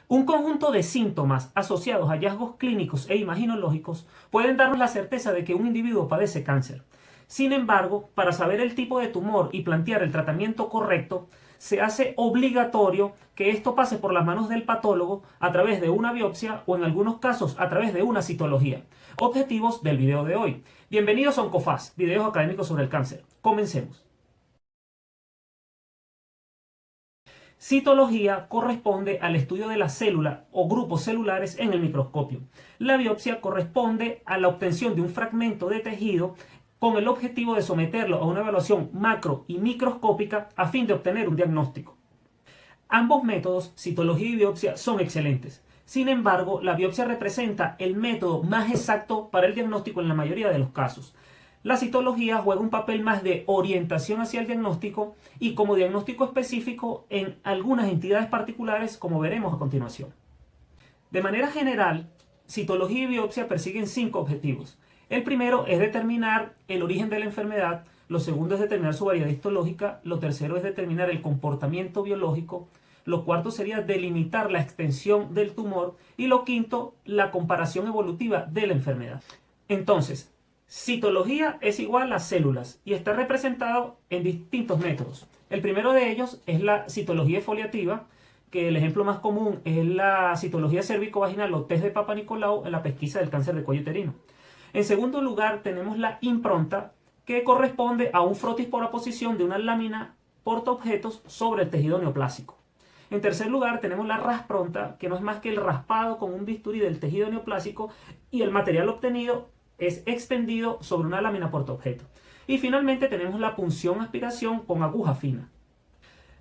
Un conjunto de síntomas asociados a hallazgos clínicos e imaginológicos pueden darnos la certeza de que un individuo padece cáncer. Sin embargo, para saber el tipo de tumor y plantear el tratamiento correcto, se hace obligatorio que esto pase por las manos del patólogo a través de una biopsia o en algunos casos a través de una citología. Objetivos del video de hoy. Bienvenidos a Oncofast, videos académicos sobre el cáncer. Comencemos. Citología corresponde al estudio de la célula o grupos celulares en el microscopio. La biopsia corresponde a la obtención de un fragmento de tejido con el objetivo de someterlo a una evaluación macro y microscópica a fin de obtener un diagnóstico. Ambos métodos, citología y biopsia, son excelentes. Sin embargo, la biopsia representa el método más exacto para el diagnóstico en la mayoría de los casos. La citología juega un papel más de orientación hacia el diagnóstico y como diagnóstico específico en algunas entidades particulares, como veremos a continuación. De manera general, citología y biopsia persiguen 5 objetivos. El primero es determinar el origen de la enfermedad, lo segundo es determinar su variedad histológica, lo tercero es determinar el comportamiento biológico, lo cuarto sería delimitar la extensión del tumor y lo quinto, la comparación evolutiva de la enfermedad. Entonces, citología es igual a células y está representado en distintos métodos. El primero de ellos es la citología exfoliativa, que el ejemplo más común es la citología cérvico-vaginal o test de Papa Nicolau en la pesquisa del cáncer de cuello uterino. En segundo lugar, tenemos la impronta, que corresponde a un frotis por aposición de una lámina portaobjetos sobre el tejido neoplásico. En tercer lugar, tenemos la raspronta, que no es más que el raspado con un bisturí del tejido neoplásico y el material obtenido es extendido sobre una lámina portaobjeto. Y finalmente tenemos la punción aspiración con aguja fina.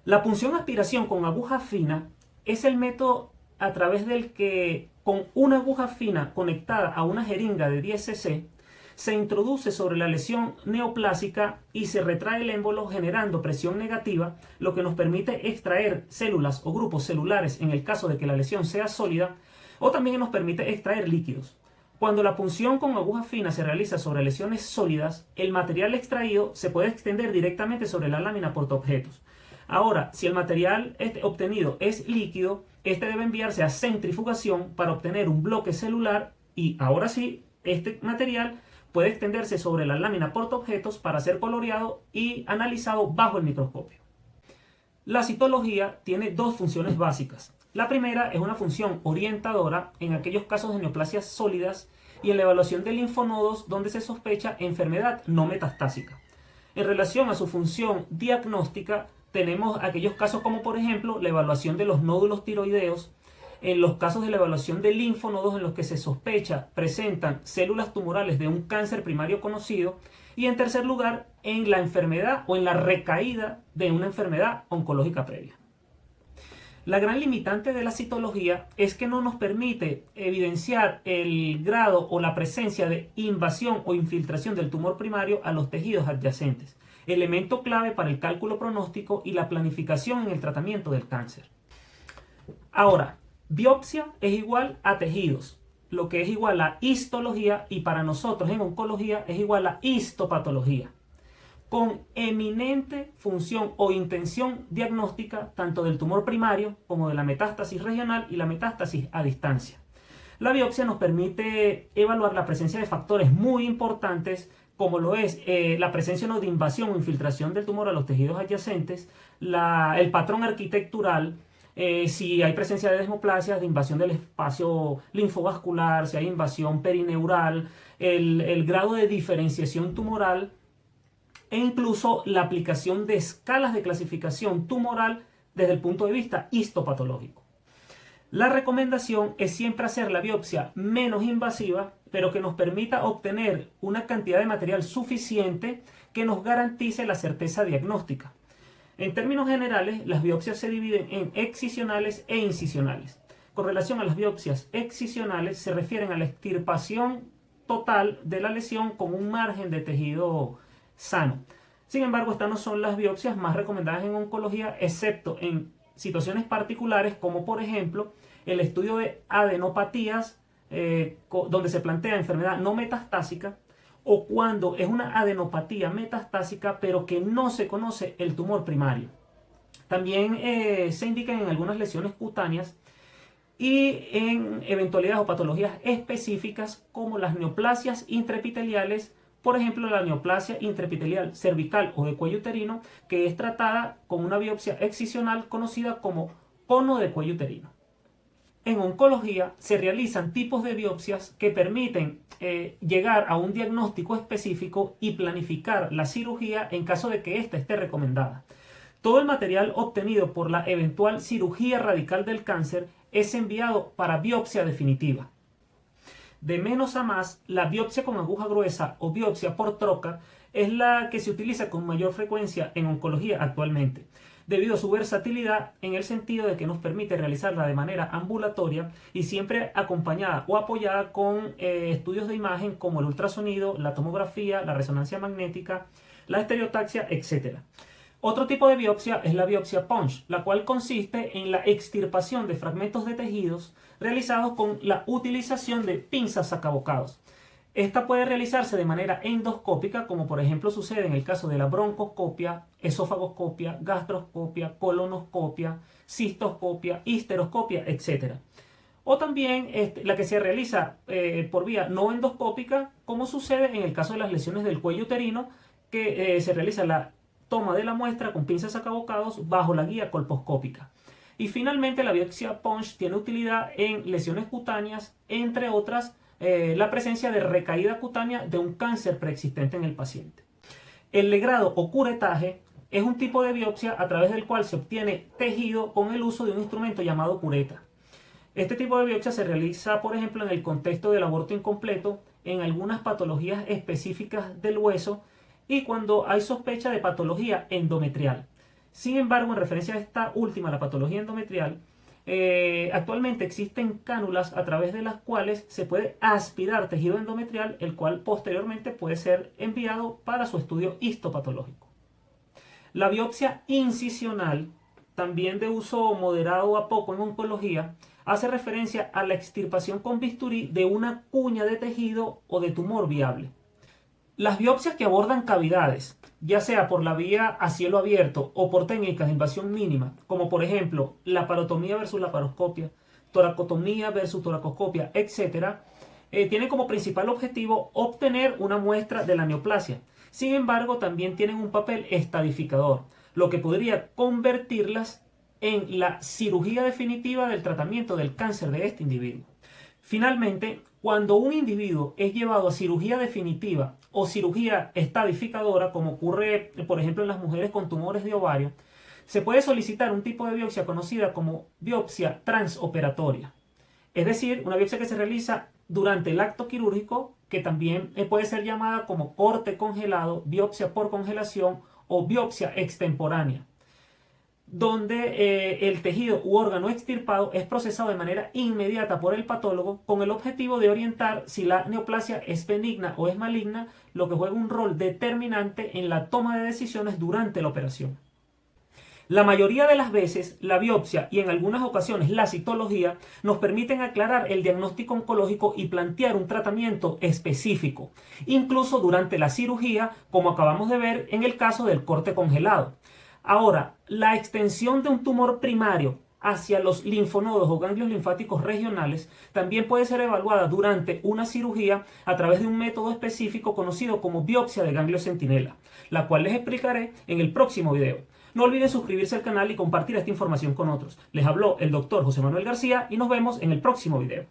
La punción aspiración con aguja fina es el método a través del que con una aguja fina conectada a una jeringa de 10 cc se introduce sobre la lesión neoplásica y se retrae el émbolo generando presión negativa, lo que nos permite extraer células o grupos celulares en el caso de que la lesión sea sólida, o también nos permite extraer líquidos. Cuando la punción con aguja fina se realiza sobre lesiones sólidas, el material extraído se puede extender directamente sobre la lámina portaobjetos. Ahora, si el material obtenido es líquido, este debe enviarse a centrifugación para obtener un bloque celular y ahora sí, este material puede extenderse sobre la lámina portaobjetos para ser coloreado y analizado bajo el microscopio. La citología tiene dos funciones básicas. La primera es una función orientadora en aquellos casos de neoplasias sólidas y en la evaluación de linfonodos donde se sospecha enfermedad no metastásica. En relación a su función diagnóstica, tenemos aquellos casos como por ejemplo la evaluación de los nódulos tiroideos, en los casos de la evaluación de linfonodos en los que se sospecha presentan células tumorales de un cáncer primario conocido, y en tercer lugar en la enfermedad o en la recaída de una enfermedad oncológica previa. La gran limitante de la citología es que no nos permite evidenciar el grado o la presencia de invasión o infiltración del tumor primario a los tejidos adyacentes, elemento clave para el cálculo pronóstico y la planificación en el tratamiento del cáncer. Ahora, biopsia es igual a tejidos, lo que es igual a histología, y para nosotros en oncología es igual a histopatología, con eminente función o intención diagnóstica tanto del tumor primario como de la metástasis regional y la metástasis a distancia. La biopsia nos permite evaluar la presencia de factores muy importantes como lo es la presencia no de invasión o infiltración del tumor a los tejidos adyacentes, el patrón arquitectural, si hay presencia de desmoplasias, de invasión del espacio linfovascular, si hay invasión perineural, el grado de diferenciación tumoral e incluso la aplicación de escalas de clasificación tumoral desde el punto de vista histopatológico. La recomendación es siempre hacer la biopsia menos invasiva, pero que nos permita obtener una cantidad de material suficiente que nos garantice la certeza diagnóstica. En términos generales, las biopsias se dividen en excisionales e incisionales. Con relación a las biopsias excisionales, se refieren a la extirpación total de la lesión con un margen de tejido sano. Sin embargo, estas no son las biopsias más recomendadas en oncología, excepto en situaciones particulares como por ejemplo el estudio de adenopatías donde se plantea enfermedad no metastásica, o cuando es una adenopatía metastásica pero que no se conoce el tumor primario. También se indican en algunas lesiones cutáneas y en eventualidades o patologías específicas como las neoplasias intraepiteliales, por ejemplo la neoplasia intraepitelial cervical o de cuello uterino, que es tratada con una biopsia excisional conocida como cono de cuello uterino. En oncología se realizan tipos de biopsias que permiten llegar a un diagnóstico específico y planificar la cirugía en caso de que ésta esté recomendada. Todo el material obtenido por la eventual cirugía radical del cáncer es enviado para biopsia definitiva. De menos a más, la biopsia con aguja gruesa o biopsia por troca es la que se utiliza con mayor frecuencia en oncología actualmente, debido a su versatilidad en el sentido de que nos permite realizarla de manera ambulatoria y siempre acompañada o apoyada con estudios de imagen como el ultrasonido, la tomografía, la resonancia magnética, la estereotaxia, etc. Otro tipo de biopsia es la biopsia punch, la cual consiste en la extirpación de fragmentos de tejidos realizados con la utilización de pinzas sacabocados. Esta puede realizarse de manera endoscópica, como por ejemplo sucede en el caso de la broncoscopia, esofagoscopia, gastroscopia, colonoscopia, cistoscopia, histeroscopia, etc. O también la que se realiza por vía no endoscópica, como sucede en el caso de las lesiones del cuello uterino, que se realiza la toma de la muestra con pinzas sacabocados bajo la guía colposcópica. Y finalmente la biopsia punch tiene utilidad en lesiones cutáneas, entre otras la presencia de recaída cutánea de un cáncer preexistente en el paciente. El legrado o curetaje es un tipo de biopsia a través del cual se obtiene tejido con el uso de un instrumento llamado cureta. Este tipo de biopsia se realiza, por ejemplo, en el contexto del aborto incompleto, en algunas patologías específicas del hueso y cuando hay sospecha de patología endometrial. Sin embargo, en referencia a esta última, la patología endometrial, actualmente existen cánulas a través de las cuales se puede aspirar tejido endometrial, el cual posteriormente puede ser enviado para su estudio histopatológico. La biopsia incisional, también de uso moderado a poco en oncología, hace referencia a la extirpación con bisturí de una cuña de tejido o de tumor viable. Las biopsias que abordan cavidades, ya sea por la vía a cielo abierto o por técnicas de invasión mínima, como por ejemplo laparotomía versus laparoscopia, toracotomía versus toracoscopia, etc., tienen como principal objetivo obtener una muestra de la neoplasia. Sin embargo, también tienen un papel estadificador, lo que podría convertirlas en la cirugía definitiva del tratamiento del cáncer de este individuo. Finalmente, cuando un individuo es llevado a cirugía definitiva o cirugía estadificadora, como ocurre, por ejemplo, en las mujeres con tumores de ovario, se puede solicitar un tipo de biopsia conocida como biopsia transoperatoria. Es decir, una biopsia que se realiza durante el acto quirúrgico, que también puede ser llamada como corte congelado, biopsia por congelación o biopsia extemporánea, donde el tejido u órgano extirpado es procesado de manera inmediata por el patólogo con el objetivo de orientar si la neoplasia es benigna o es maligna, lo que juega un rol determinante en la toma de decisiones durante la operación. La mayoría de las veces, la biopsia y en algunas ocasiones la citología nos permiten aclarar el diagnóstico oncológico y plantear un tratamiento específico, incluso durante la cirugía, como acabamos de ver en el caso del corte congelado. Ahora, la extensión de un tumor primario hacia los linfonodos o ganglios linfáticos regionales también puede ser evaluada durante una cirugía a través de un método específico conocido como biopsia de ganglio centinela, la cual les explicaré en el próximo video. No olviden suscribirse al canal y compartir esta información con otros. Les habló el doctor José Manuel García y nos vemos en el próximo video.